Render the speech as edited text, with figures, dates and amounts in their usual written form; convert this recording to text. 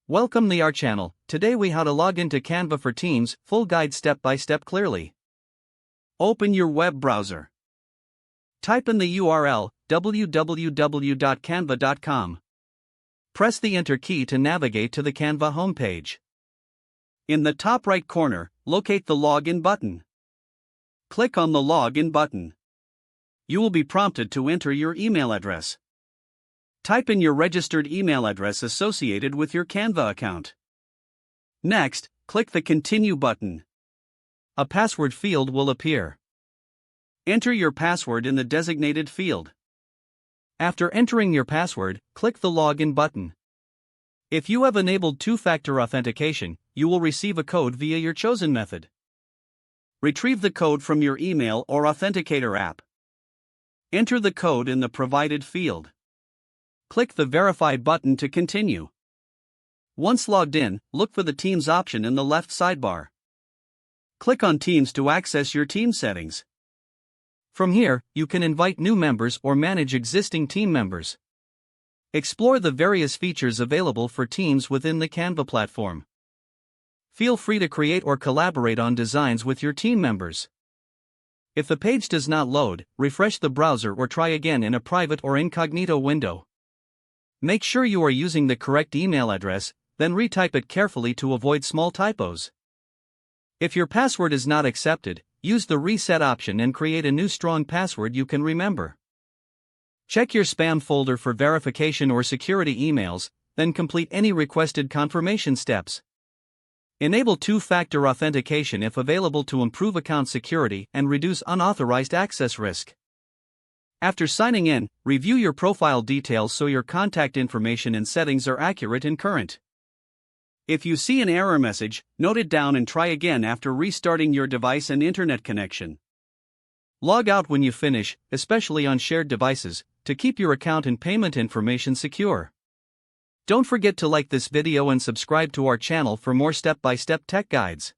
Welcome to our channel. Today we how to log into Canva for Teams, full guide step by step clearly. Open your web browser. Type in the URL www.canva.com. Press the enter key to navigate to the Canva homepage. In the top right corner, locate the login button. Click on the login button. You will be prompted to enter your email address. Type in your registered email address associated with your Canva account. Next, click the Continue button. A password field will appear. Enter your password in the designated field. After entering your password, click the Login button. If you have enabled two-factor authentication, you will receive a code via your chosen method. Retrieve the code from your email or authenticator app. Enter the code in the provided field. Click the Verify button to continue. Once logged in, look for the Teams option in the left sidebar. Click on Teams to access your team settings. From here, you can invite new members or manage existing team members. Explore the various features available for Teams within the Canva platform. Feel free to create or collaborate on designs with your team members. If the page does not load, refresh the browser or try again in a private or incognito window. Make sure you are using the correct email address, then retype it carefully to avoid small typos. If your password is not accepted, use the reset option and create a new strong password you can remember. Check your spam folder for verification or security emails, then complete any requested confirmation steps. Enable two-factor authentication if available to improve account security and reduce unauthorized access risk. After signing in, review your profile details so your contact information and settings are accurate and current. If you see an error message, note it down and try again after restarting your device and internet connection. Log out when you finish, especially on shared devices, to keep your account and payment information secure. Don't forget to like this video and subscribe to our channel for more step-by-step tech guides.